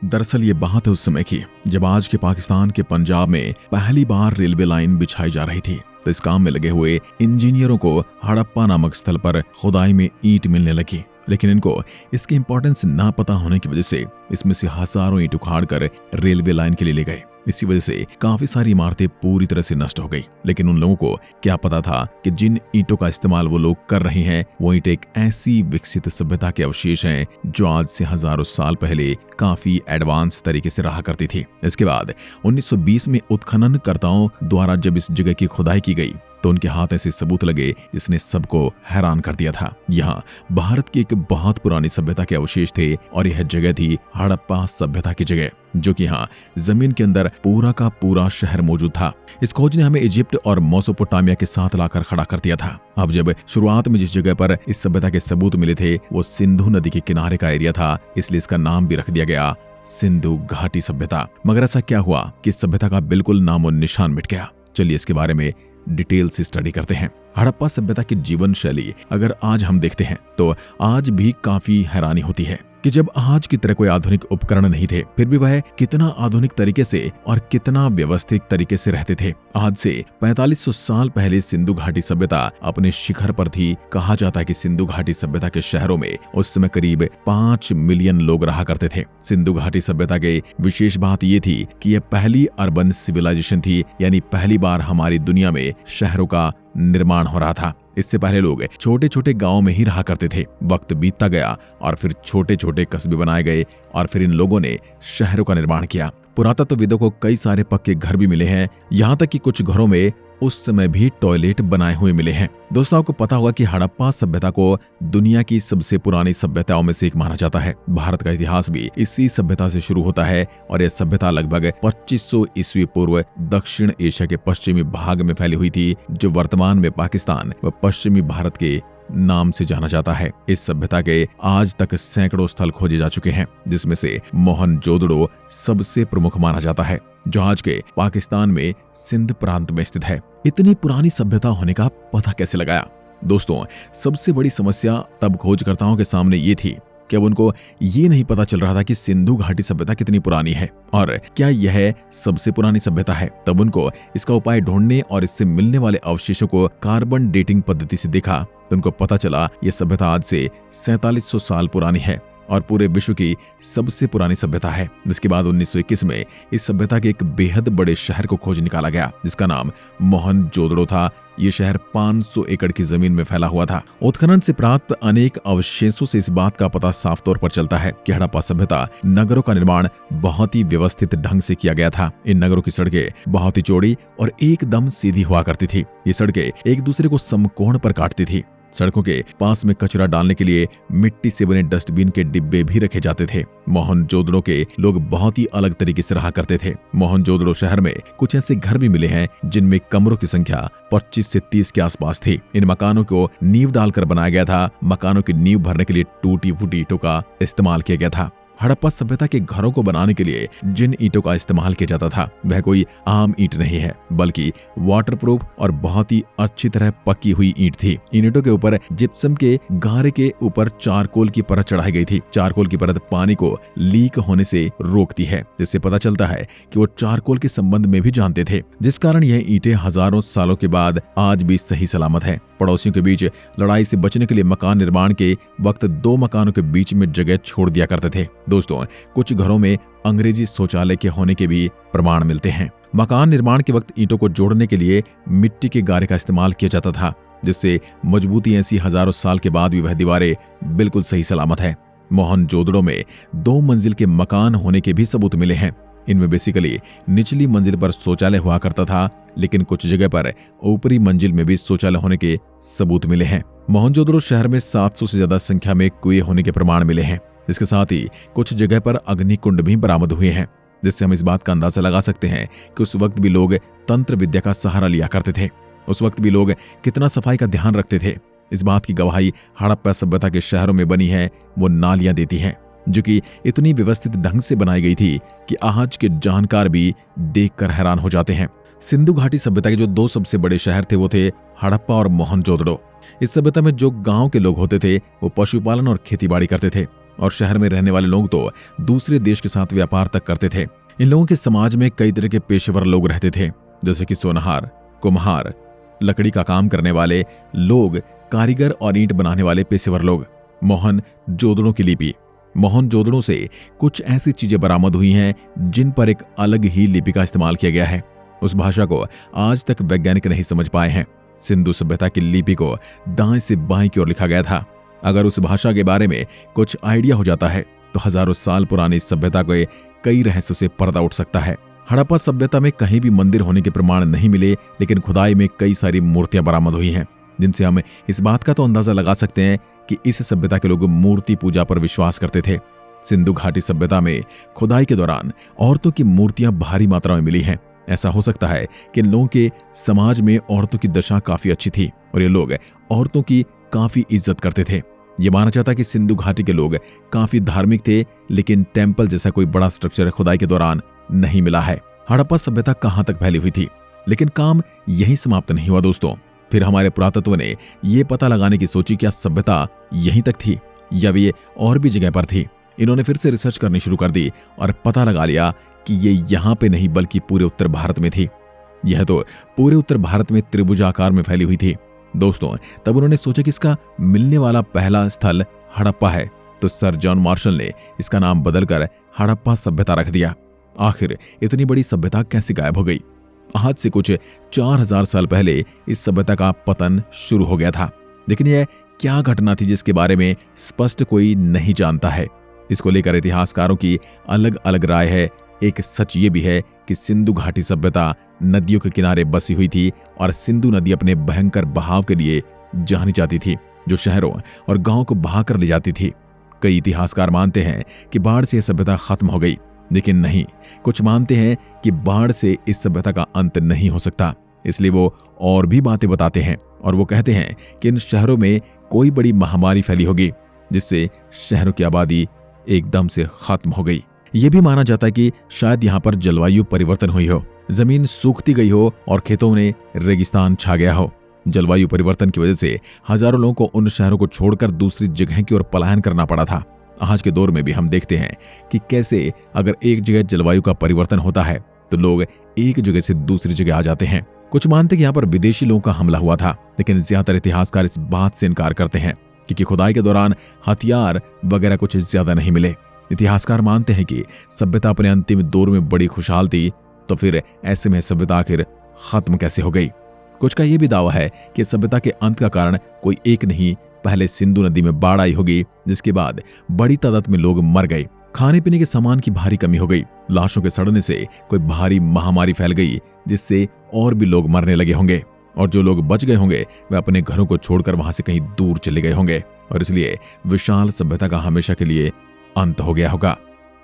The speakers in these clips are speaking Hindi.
दरअसल ये बात है उस समय की जब आज के पाकिस्तान के पंजाब में पहली बार रेलवे लाइन बिछाई जा रही थी। तो इस काम में लगे हुए इंजीनियरों को हड़प्पा नामक स्थल पर खुदाई में ईंट मिलने लगी, लेकिन इनको इसकी इंपॉर्टेंस ना पता होने की वजह से इसमें से हजारों ईंट उखाड़ कर रेलवे लाइन के लिए ले गए। इसी वजह से काफी सारी इमारतें पूरी तरह से नष्ट हो गई। लेकिन उन लोगों को क्या पता था कि जिन ईंटों का इस्तेमाल वो लोग कर रहे हैं वो ईंट एक ऐसी विकसित सभ्यता के अवशेष हैं जो आज से हजारों साल पहले काफी एडवांस तरीके से रहा करती थी। इसके बाद 1920 में उत्खननकर्ताओं द्वारा जब इस जगह की खुदाई की गई तो उनके हाथ ऐसे सबूत लगे जिसने सबको हैरान कर दिया था। यहाँ भारत की एक बहुत पुरानी सभ्यता के अवशेष थे और यह जगह थी हड़प्पा सभ्यता की जगह, जो कि यहाँ जमीन के अंदर पूरा का पूरा शहर मौजूद था। इस खोज ने हमें इजिप्ट और मेसोपोटामिया के साथ लाकर खड़ा कर दिया था। अब जब शुरुआत में जिस जगह पर इस सभ्यता के सबूत मिले थे वो सिंधु नदी के किनारे का एरिया था, इसलिए इसका नाम भी रख दिया गया सिंधु घाटी सभ्यता। मगर ऐसा क्या हुआ कि इस सभ्यता का बिल्कुल नामो निशान मिट गया? चलिए इसके बारे में डिटेल से स्टडी करते हैं। हड़प्पा सभ्यता की जीवन शैली अगर आज हम देखते हैं तो आज भी काफी हैरानी होती है कि जब आज की तरह कोई आधुनिक उपकरण नहीं थे फिर भी वह कितना आधुनिक तरीके से और कितना व्यवस्थित तरीके से रहते थे। आज से 4500 साल पहले सिंधु घाटी सभ्यता अपने शिखर पर थी। कहा जाता है कि सिंधु घाटी सभ्यता के शहरों में उस समय करीब 5 मिलियन लोग रहा करते थे। सिंधु घाटी सभ्यता के विशेष बात ये थी कि यह पहली अर्बन सिविलाइजेशन थी, यानी पहली बार हमारी दुनिया में शहरों का निर्माण हो रहा था। इससे पहले लोग छोटे छोटे गांवों में ही रहा करते थे। वक्त बीतता गया और फिर छोटे छोटे कस्बे बनाए गए और फिर इन लोगों ने शहरों का निर्माण किया। पुरातत्वविदों को कई सारे पक्के घर भी मिले हैं, यहाँ तक कि कुछ घरों में उस समय भी टॉयलेट बनाए हुए मिले हैं। दोस्तों, आपको पता होगा कि हड़प्पा सभ्यता को दुनिया की सबसे पुरानी सभ्यताओं में से एक माना जाता है। भारत का इतिहास भी इसी सभ्यता से शुरू होता है और यह सभ्यता लगभग 2500 ईस्वी पूर्व दक्षिण एशिया के पश्चिमी भाग में फैली हुई थी, जो वर्तमान में पाकिस्तान व पश्चिमी भारत के नाम से जाना जाता है। इस सभ्यता के आज तक सैकड़ों स्थल खोजे जा चुके हैं, जिसमें से मोहनजोदड़ो सबसे प्रमुख माना जाता है, जो आज के पाकिस्तान में सिंध प्रांत में स्थित है। इतनी पुरानी सभ्यता होने का पता कैसे लगाया? दोस्तों, सबसे बड़ी समस्या तब खोजकर्ताओं के सामने ये थी कि अब उनको ये नहीं पता चल रहा था कि सिंधु घाटी सभ्यता कितनी पुरानी है और क्या यह सबसे पुरानी सभ्यता है। तब उनको इसका उपाय ढूंढने और इससे मिलने वाले अवशेषों को कार्बन डेटिंग पद्धति से देखा तो उनको पता चला यह सभ्यता आज से 4700 साल पुरानी है और पूरे विश्व की सबसे पुरानी सभ्यता है। इसके बाद 1921 में इस सभ्यता के एक बेहद बड़े शहर को खोज निकाला गया जिसका नाम मोहनजोदड़ो था। ये शहर 500 एकड़ की जमीन में फैला हुआ था। उत्खनन से प्राप्त अनेक अवशेषों से इस बात का पता साफ तौर पर चलता है कि हड़प्पा सभ्यता नगरों का निर्माण बहुत ही व्यवस्थित ढंग से किया गया था। इन नगरों की सड़कें बहुत ही चौड़ी और एकदम सीधी हुआ करती थी। ये सड़कें एक दूसरे को समकोण पर काटती थी। सड़कों के पास में कचरा डालने के लिए मिट्टी से बने डस्टबिन के डिब्बे भी रखे जाते थे। मोहनजोदड़ो के लोग बहुत ही अलग तरीके से रहा करते थे। मोहनजोदड़ो शहर में कुछ ऐसे घर भी मिले हैं जिनमें कमरों की संख्या 25 से 30 के आसपास थी। इन मकानों को नींव डालकर बनाया गया था। मकानों की नींव भरने के लिए टूटी फूटी ईंटों का इस्तेमाल किया गया था। हड़प्पा सभ्यता के घरों को बनाने के लिए जिन ईंटों का इस्तेमाल किया जाता था वह कोई आम ईंट नहीं है, बल्कि वाटरप्रूफ और बहुत ही अच्छी तरह पकी हुई ईंट थी। इन ईंटों के ऊपर जिप्सम के गारे के ऊपर चारकोल की परत चढ़ाई गई थी। चारकोल की परत पानी को लीक होने से रोकती है, जिससे पता चलता है कि वो चारकोल के संबंध में भी जानते थे, जिस कारण यह ईंटें हजारों सालों के बाद आज भी सही सलामत है। पड़ोसियों के बीच लड़ाई से बचने के लिए मकान निर्माण के वक्त 2 मकानों के बीच में जगह छोड़ दिया करते थे। दोस्तों, कुछ घरों में अंग्रेजी शौचालय के होने के भी प्रमाण मिलते हैं। मकान निर्माण के वक्त ईंटों को जोड़ने के लिए मिट्टी के गारे का इस्तेमाल किया जाता था, जिससे मजबूती ऐसी हजारों साल के बाद भी वह दीवारें बिल्कुल सही सलामत है। मोहनजोदड़ो में 2 मंजिल के मकान होने के भी सबूत मिले हैं। इनमें बेसिकली निचली मंजिल पर शौचालय हुआ करता था, लेकिन कुछ जगह पर ऊपरी मंजिल में भी शौचालय होने के सबूत मिले हैं। मोहनजोदड़ो शहर में 700 से ज्यादा संख्या में कुएं होने के प्रमाण मिले हैं। इसके साथ ही कुछ जगह पर अग्निकुंड भी बरामद हुए हैं, जिससे हम इस बात का अंदाजा लगा सकते हैं कि उस वक्त भी लोग तंत्र विद्या का सहारा लिया करते थे। उस वक्त भी लोग कितना सफाई का ध्यान रखते थे, इस बात की गवाही हड़प्पा सभ्यता के शहरों में बनी है। वो नालियां देती हैं जो कि इतनी व्यवस्थित ढंग से बनाई गई थी कि आज के जानकार भी देखकर हैरान हो जाते हैं। सिंधु घाटी सभ्यता के जो 2 सबसे बड़े शहर थे वो थे हड़प्पा और मोहनजोदड़ो। इस सभ्यता में जो गांव के लोग होते थे वो पशुपालन और खेतीबाड़ी करते थे। और शहर में रहने वाले लोग तो दूसरे देश के साथ व्यापार तक करते थे। इन लोगों के समाज में कई तरह के पेशेवर लोग रहते थे, जैसे कि सोनार, कुम्हार, लकड़ी का काम करने वाले लोग, कारीगर और ईंट बनाने वाले पेशेवर लोग। मोहन जोदड़ों की लिपि। मोहन जोदड़ों से कुछ ऐसी चीजें बरामद हुई हैं जिन पर एक अलग ही लिपि का इस्तेमाल किया गया है। उस भाषा को आज तक वैज्ञानिक नहीं समझ पाए हैं। सिंधु सभ्यता की लिपि को दाएं से बाएं की ओर लिखा गया था। अगर उस भाषा के बारे में कुछ आइडिया हो जाता है तो हजारों साल पुरानी सभ्यता के कई रहस्यों से पर्दा उठ सकता है। हड़प्पा सभ्यता में कहीं भी मंदिर होने के प्रमाण नहीं मिले, लेकिन खुदाई में कई सारी मूर्तियां बरामद हुई हैं, जिनसे हम इस बात का तो अंदाजा लगा सकते हैं कि इस सभ्यता के लोग मूर्ति पूजा पर विश्वास करते थे। सिंधु घाटी सभ्यता में खुदाई के दौरान औरतों की मूर्तियां भारी मात्रा में मिली हैं। ऐसा हो सकता है कि इन लोगों के समाज में औरतों की दशा काफी अच्छी थी और ये लोग औरतों की काफी इज्जत करते थे। ये माना जाता है कि सिंधु घाटी के लोग काफी धार्मिक थे, लेकिन टेम्पल जैसा कोई बड़ा स्ट्रक्चर खुदाई के दौरान नहीं मिला है। हड़प्पा सभ्यता कहां तक फैली हुई थी, लेकिन काम यहीं समाप्त नहीं हुआ दोस्तों। फिर हमारे पुरातत्व ने यह पता लगाने की सोची क्या सभ्यता यहीं तक थी या ये और भी जगह पर थी। इन्होंने फिर से रिसर्च करनी शुरू कर दी और पता लगा लिया कि ये यहां पे नहीं बल्कि पूरे उत्तर भारत में थी। यह तो पूरे उत्तर भारत में त्रिभुजाकार में फैली हुई थी दोस्तों। तब उन्होंने सोचा कि इसका मिलने वाला पहला स्थल हड़प्पा है, तो सर जॉन मार्शल ने इसका नाम बदलकर हड़प्पा सभ्यता रख दिया। आखिर इतनी बड़ी सभ्यता कैसे गायब हो गई? आज से कुछ 4000 साल पहले इस सभ्यता का पतन शुरू हो गया था, लेकिन यह क्या घटना थी जिसके बारे में स्पष्ट कोई नहीं जानता है। इसको लेकर इतिहासकारों की अलग अलग राय है। एक सच ये भी है कि सिंधु घाटी सभ्यता नदियों के किनारे बसी हुई थी और सिंधु नदी अपने भयंकर बहाव के लिए जानी जाती थी, जो शहरों और गांवों को बहाकर ले जाती थी। कई इतिहासकार मानते हैं कि बाढ़ से यह सभ्यता खत्म हो गई, लेकिन नहीं, कुछ मानते हैं कि बाढ़ से इस सभ्यता का अंत नहीं हो सकता। इसलिए वो और भी बातें बताते हैं और वो कहते हैं कि इन शहरों में कोई बड़ी महामारी फैली होगी जिससे शहरों की आबादी एकदम से खत्म हो गई। यह भी माना जाता है कि शायद यहाँ पर जलवायु परिवर्तन हुई हो, जमीन सूखती गई हो और खेतों में रेगिस्तान छा गया हो। जलवायु परिवर्तन की वजह से हजारों लोगों को उन शहरों को छोड़कर दूसरी जगह की ओर पलायन करना पड़ा था। आज के दौर में भी हम देखते हैं कि कैसे अगर एक जगह जलवायु का परिवर्तन होता है तो लोग एक जगह से दूसरी जगह आ जाते हैं। कुछ मानते हैं कि यहाँ पर विदेशी लोगों का हमला हुआ था, लेकिन ज्यादातर इतिहासकार इस बात से इनकार करते हैं क्योंकि खुदाई के दौरान हथियार वगैरह कुछ ज्यादा नहीं मिले। इतिहासकार मानते हैं कि सभ्यता अपने अंतिम दौर में बड़ी खुशहाल थी, तो फिर ऐसे में सभ्यता आखिर खत्म कैसे हो गई? कुछ का यह भी दावा है कि सभ्यता के अंत का कारण कोई एक नहीं, पहले सिंधु नदी में बाढ़ आई होगी, जिसके बाद बड़ी तादाद में लोग मर गए। खाने पीने के सामान की भारी कमी हो गई, लाशों के सड़ने से कोई भारी महामारी फैल गई जिससे और भी लोग मरने लगे होंगे, और जो लोग बच गए होंगे वे अपने घरों को छोड़कर वहां से कहीं दूर चले गए होंगे और इसलिए विशाल सभ्यता का हमेशा के लिए अंत हो गया होगा।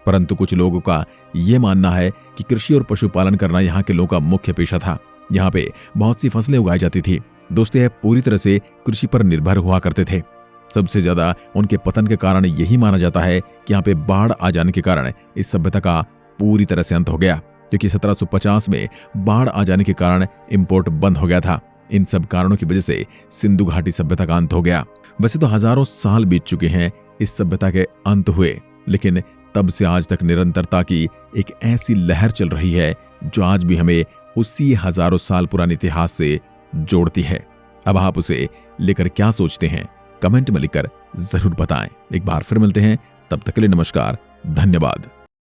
परंतु कुछ लोगों का यह मानना है कि कृषि और पशुपालन करना यहाँ के लोगों का मुख्य पेशा था। यहाँ पे बहुत सी फसलें उगाई जाती थी दोस्तों, यह पूरी तरह से कृषि पर निर्भर हुआ करते थे। सबसे ज्यादा उनके पतन के कारण यही माना जाता है कि यहाँ पे बाढ़ आ जाने के कारण इस सभ्यता का पूरी तरह से अंत हो गया, क्योंकि 1750 में बाढ़ आ जाने के कारण इंपोर्ट बंद हो गया था। इन सब कारणों की वजह से सिंधु घाटी सभ्यता का अंत हो गया। वैसे तो हजारों साल बीत चुके हैं इस सभ्यता के अंत हुए, लेकिन तब से आज तक निरंतरता की एक ऐसी लहर चल रही है जो आज भी हमें उसी हजारों साल पुराने इतिहास से जोड़ती है। अब आप उसे लेकर क्या सोचते हैं, कमेंट में लिखकर जरूर बताएं। एक बार फिर मिलते हैं, तब तक के लिए नमस्कार, धन्यवाद।